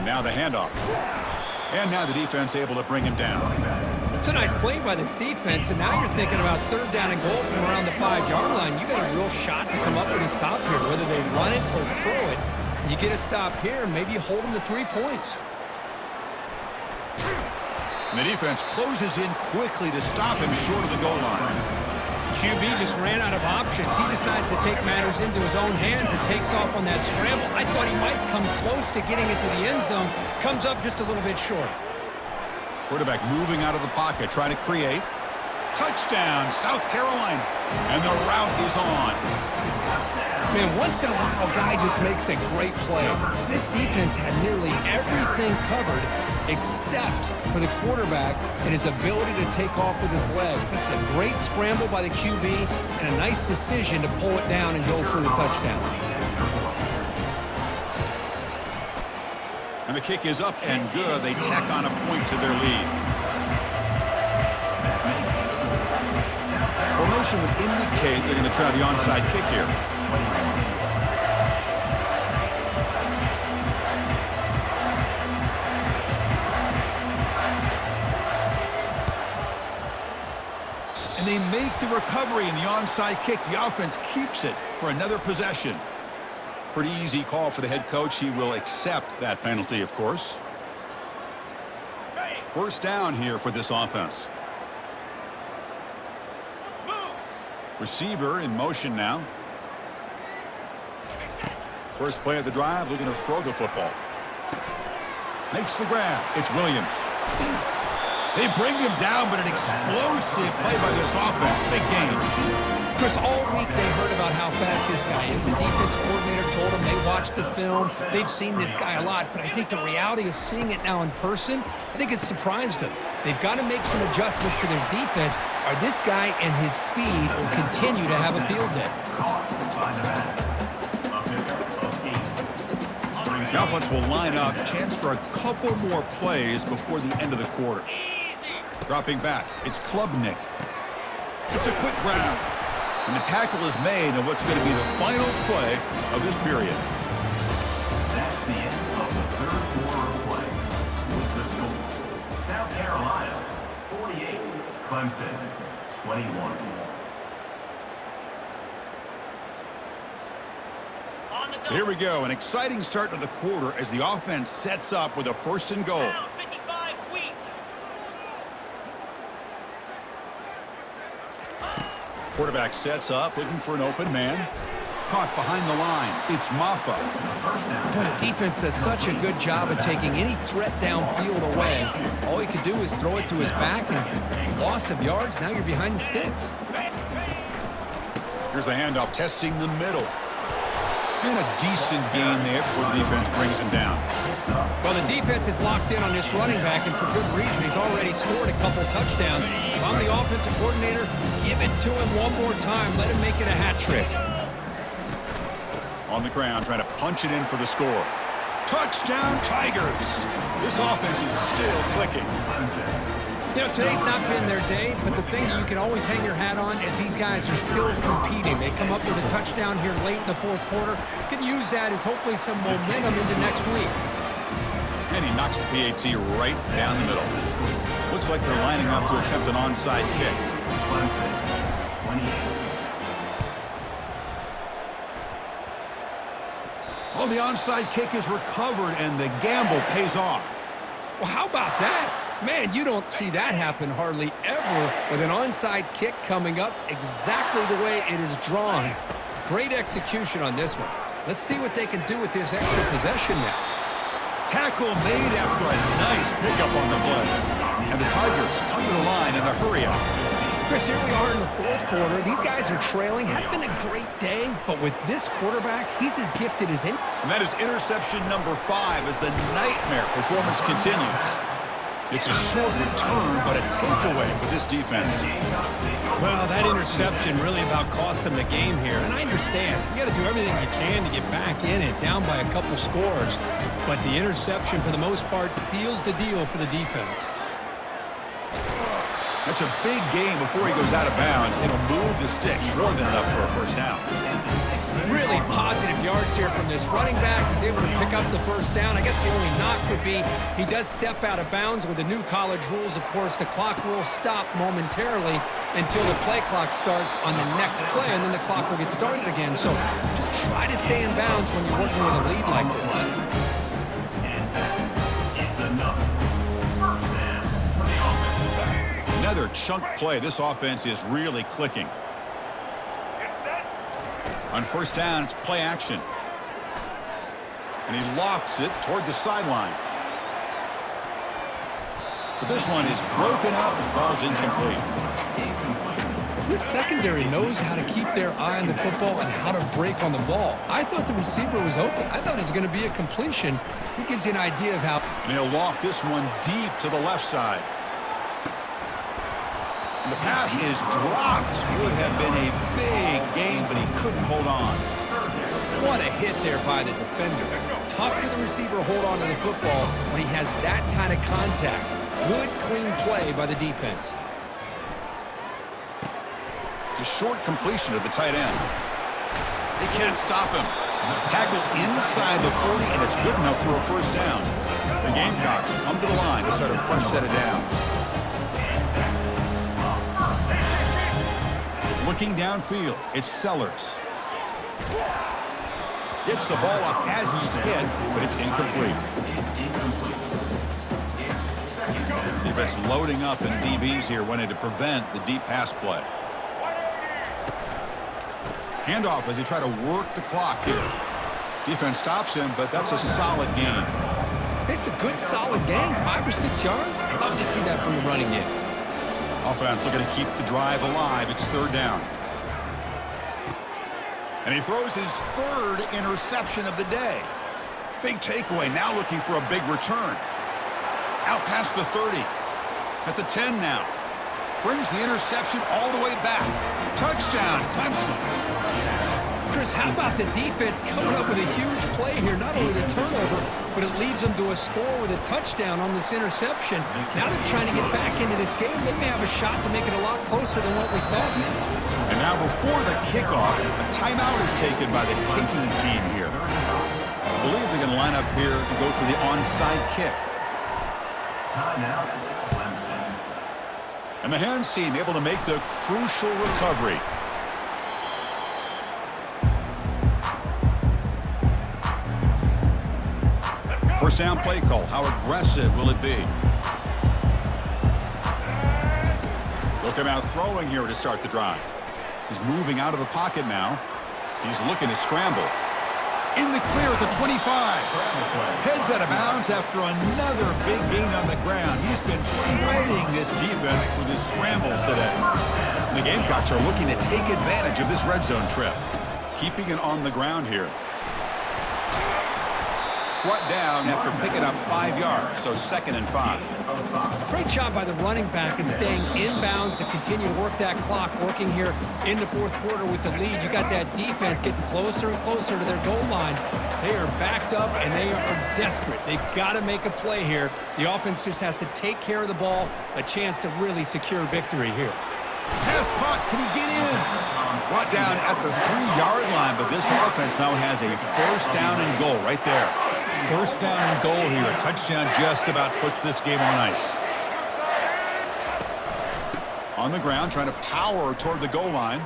Now the handoff. And now the defense able to bring him down. It's a nice play by this defense, and now you're thinking about third down and goal from around the 5-yard line. You got a real shot to come up with a stop here, whether they run it or throw it. You get a stop here, maybe you hold them to 3 points. And the defense closes in quickly to stop him short of the goal line. QB just ran out of options. He decides to take matters into his own hands and takes off on that scramble. I thought he might come close to getting into the end zone. Comes up just a little bit short. Quarterback moving out of the pocket, trying to create. Touchdown, South Carolina. And the route is on. Man, once in a while, a guy just makes a great play. This defense had nearly everything covered except for the quarterback and his ability to take off with his legs. This is a great scramble by the QB and a nice decision to pull it down and go for the touchdown. And the kick is up and good. They tack on a point to their lead. Formation would indicate they're going to try the onside kick here. And they make the recovery in the onside kick. The offense keeps it for another possession. Pretty easy call for the head coach. He will accept that penalty, of course. First down here for this offense. Receiver in motion now. First play of the drive, looking to throw the football. Makes the grab. It's Williams. They bring him down, but an explosive play by this offense. Big game. Chris, all week they heard about how fast this guy is. The defense coordinator told them they watched the film. They've seen this guy a lot, but I think the reality of seeing it now in person, I think it's surprised them. They've got to make some adjustments to their defense, or this guy and his speed will continue to have a field day. The offense will line up. Chance for a couple more plays before the end of the quarter. Dropping back, it's Klubnik. It's a quick grab. And the tackle is made on what's going to be the final play of this period. That's the end of the third quarter of play. With the score, South Carolina 48, Clemson 21. So here we go, an exciting start to the quarter as the offense sets up with a 1st and goal. Quarterback sets up, looking for an open man. Caught behind the line. It's Maffa. Boy, the defense does such a good job of taking any threat downfield away. All he could do is throw it to his back, and loss of yards, now you're behind the sticks. Here's the handoff, testing the middle. And a decent gain there before the defense brings him down. Well, the defense is locked in on this running back, and for good reason. He's already scored a couple touchdowns. If I'm the offensive coordinator, give it to him one more time. Let him make it a hat trick. On the ground, trying to punch it in for the score. Touchdown, Tigers! This offense is still clicking. You know, today's not been their day, but the thing you can always hang your hat on is these guys are still competing. They come up with a touchdown here late in the 4th quarter. Can use that as hopefully some momentum into next week. And he knocks the PAT right down the middle. Looks like they're lining up to attempt an onside kick. Oh, the onside kick is recovered, and the gamble pays off. Well, how about that? Man, you don't see that happen hardly ever with an onside kick coming up exactly the way it is drawn. Great execution on this one. Let's see what they can do with this extra possession now. Tackle made after a nice pickup on the play. And the Tigers come to the line in the hurry-up. Chris, here we are in the 4th quarter. These guys are trailing. Had been a great day, but with this quarterback, he's as gifted as any. And that is interception number 5 as the nightmare performance continues. It's a short return, but a takeaway for this defense. Well, that interception really about cost them the game here. And I understand. You got to do everything you can to get back in it, down by a couple scores. But the interception, for the most part, seals the deal for the defense. That's a big gain before he goes out of bounds. It'll move the sticks more than enough for a first down. Really positive yards here from this running back. He's able to pick up the first down. I guess the only knock would be he does step out of bounds with the new college rules. Of course, the clock will stop momentarily until the play clock starts on the next play, and then the clock will get started again. So just try to stay in bounds when you're working with a lead like this. And that is enough. First down for the offense. Another chunk play. This offense is really clicking. On first down, it's play action. And he lofts it toward the sideline. But this one is broken up and falls incomplete. This secondary knows how to keep their eye on the football and how to break on the ball. I thought the receiver was open. I thought it was going to be a completion. It gives you an idea of how... And he'll loft this one deep to the left side. And the pass is dropped. Would have been a big gain, but he couldn't hold on. What a hit there by the defender. Tough for the receiver to hold on to the football when he has that kind of contact. Good, clean play by the defense. It's a short completion to the tight end. They can't stop him. Tackle inside the 40, and it's good enough for a first down. The Gamecocks come to the line to start a fresh set of downs. Looking downfield, it's Sellers. Gets the ball off as he's hit, but it's incomplete. Defense loading up, and DBs here wanting to prevent the deep pass play. Handoff as he try to work the clock here. Defense stops him, but that's a solid gain. It's a good, solid gain. 5 or 6 yards. Love to see that from the running game. Offense looking to keep the drive alive. It's third down. And he throws his third interception of the day. Big takeaway, now looking for a big return. Out past the 30. At the 10 now. Brings the interception all the way back. Touchdown, Clemson. Chris, how about the defense coming up with a huge play here? Not only the turnover, but it leads them to a score with a touchdown on this interception. Now they're trying to get back into this game. They may have a shot to make it a lot closer than what we thought. And now before the kickoff, a timeout is taken by the kicking team here. I believe they're going to line up here and go for the onside kick. Timeout, Clemson. And the hands team able to make the crucial recovery. First down play call. How aggressive will it be? They'll come out throwing here to start the drive. He's moving out of the pocket now. He's looking to scramble. In the clear at the 25. Heads out of bounds after another big gain on the ground. He's been shredding this defense with his scrambles today. And the Gamecocks are looking to take advantage of this red zone trip. Keeping it on the ground here. Brought down after picking up 5 yards, so 2nd and 5. Great job by the running back is staying inbounds to continue to work that clock, working here in the fourth quarter with the lead. You got that defense getting closer and closer to their goal line. They are backed up, and they are desperate. They've got to make a play here. The offense just has to take care of the ball, a chance to really secure victory here. Pass caught. Can he get in? Brought down at the 3-yard line, but this offense now has a first down and goal right there. First down and goal here. A touchdown just about puts this game on ice. On the ground, trying to power toward the goal line.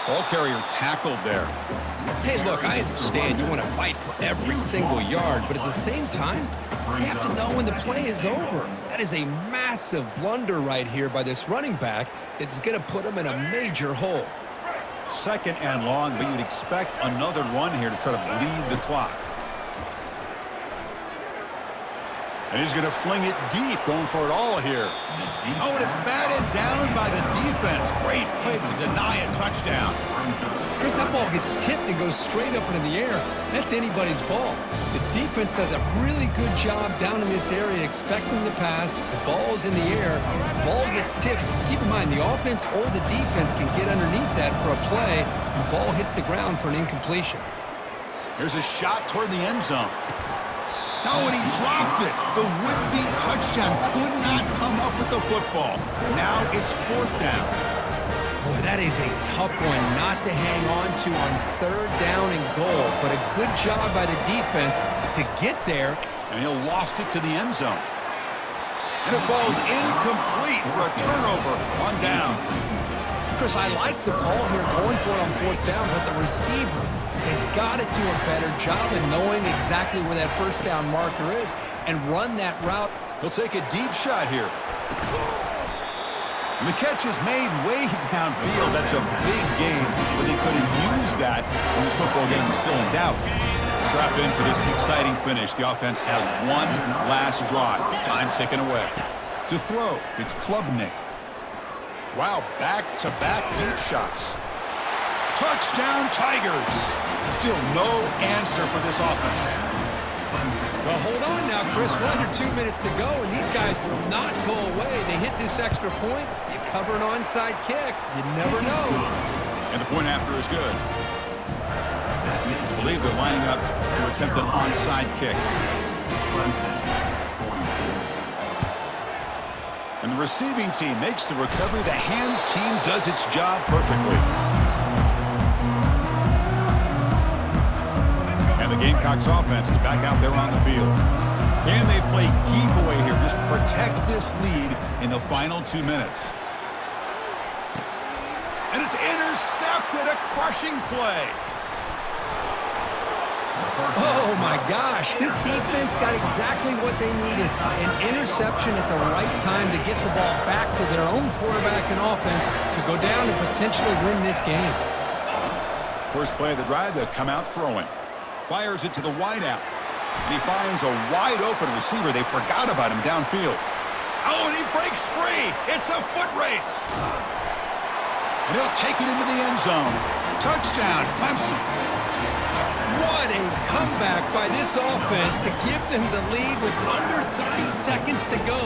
Ball carrier tackled there. Hey, look, I understand you want to fight for every single yard, but at the same time, you have to know when the play is over. That is a massive blunder right here by this running back that's going to put him in a major hole. 2nd and long, but you'd expect another run here to try to bleed the clock. And he's going to fling it deep, going for it all here. Oh, and it's batted down by the defense. Great play to deny a touchdown. Chris, that ball gets tipped and goes straight up into the air. That's anybody's ball. The defense does a really good job down in this area expecting the pass. The ball's in the air. The ball gets tipped. Keep in mind, the offense or the defense can get underneath that for a play. The ball hits the ground for an incompletion. Here's a shot toward the end zone. Oh, and he dropped it. The would-be touchdown could not come up with the football. Now it's 4th down. Boy, that is a tough one not to hang on to on 3rd down and goal, but a good job by the defense to get there. And he'll loft it to the end zone. And it falls incomplete for a turnover on downs. Chris, I like the call here going for it on 4th down, but the receiver has got to do a better job of knowing exactly where that 1st down marker is and run that route. He'll take a deep shot here. And the catch is made way downfield. That's a big game, but they couldn't use that when this football game was still in doubt. Strap in for this exciting finish. The offense has one last drive. Time ticking away. To throw, it's Klubnik. Wow, back-to-back deep shots. Touchdown, Tigers. Still no answer for this offense. Well, hold on now, Chris. We're under 2 minutes to go, and these guys will not go away. They hit this extra point. You cover an onside kick. You never know. And the point after is good. I believe they're lining up to attempt an onside kick. And the receiving team makes the recovery. The hands team does its job perfectly. And the Gamecocks offense is back out there on the field. Can they play keep away here? Just protect this lead in the final 2 minutes. And it's intercepted. A crushing play. Oh, my gosh. This defense got exactly what they needed. An interception at the right time to get the ball back to their own quarterback and offense to go down and potentially win this game. First play of the drive, they'll come out throwing. Fires it to the wideout. And he finds a wide-open receiver. They forgot about him downfield. Oh, and he breaks free. It's a foot race. And he'll take it into the end zone. Touchdown, Clemson. What a comeback by this offense to give them the lead with under 30 seconds to go.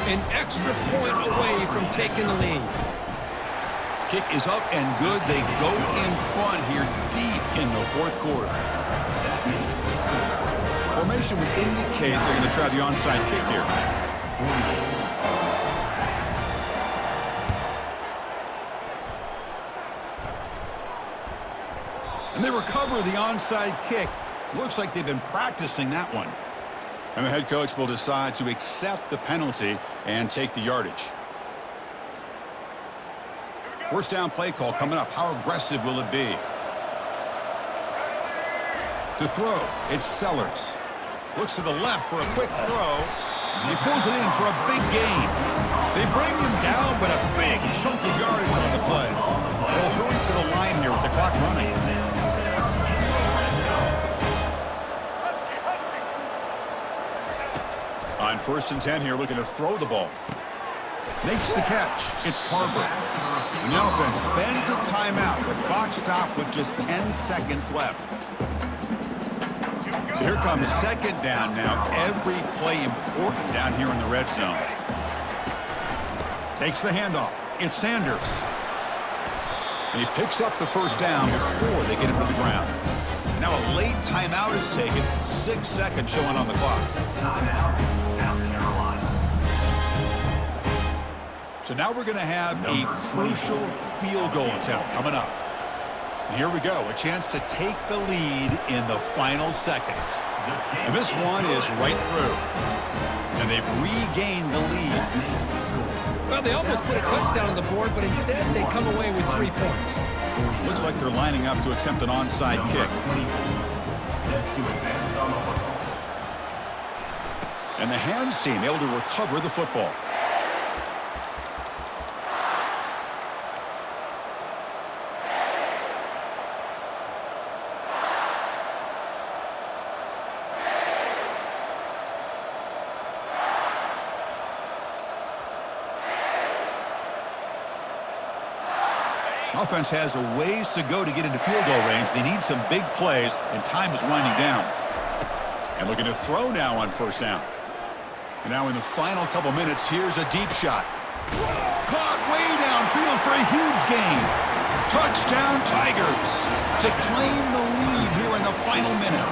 An extra point away from taking the lead. Kick is up and good. They go in front here deep in the 4th quarter. Formation would indicate they're going to try the onside kick here. And they recover the onside kick. Looks like they've been practicing that one. And the head coach will decide to accept the penalty and take the yardage. 1st down play call coming up. How aggressive will it be? To throw, it's Sellers. Looks to the left for a quick throw. And he pulls it in for a big gain. They bring him down, but a big chunk of yardage on the play. They'll hurry to the line here with the clock running. On 1st and 10 here, looking to throw the ball. Makes the catch. It's Parker. And the offense spends a timeout. The clock stopped with just 10 seconds left. So here comes 2nd down now. Every play important down here in the red zone. Takes the handoff. It's Sanders. And he picks up the 1st down before they get him to the ground. Now a late timeout is taken. 6 seconds showing on the clock. Timeout, South Carolina. So now we're going to have a crucial field goal attempt coming up. And here we go, a chance to take the lead in the final seconds. And this one is right through. And they've regained the lead. Well, they almost put a touchdown on the board, but instead they come away with 3 points. Looks like they're lining up to attempt an onside kick. And the hands team able to recover the football. Offense has a ways to go to get into field goal range. They need some big plays, and time is winding down. And looking to throw now on 1st down. And now in the final couple minutes, here's a deep shot. Caught way downfield for a huge gain. Touchdown, Tigers, to claim the lead here in the final minute.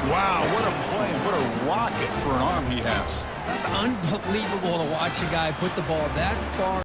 Wow, what a play. What a rocket for an arm he has. That's unbelievable to watch a guy put the ball that far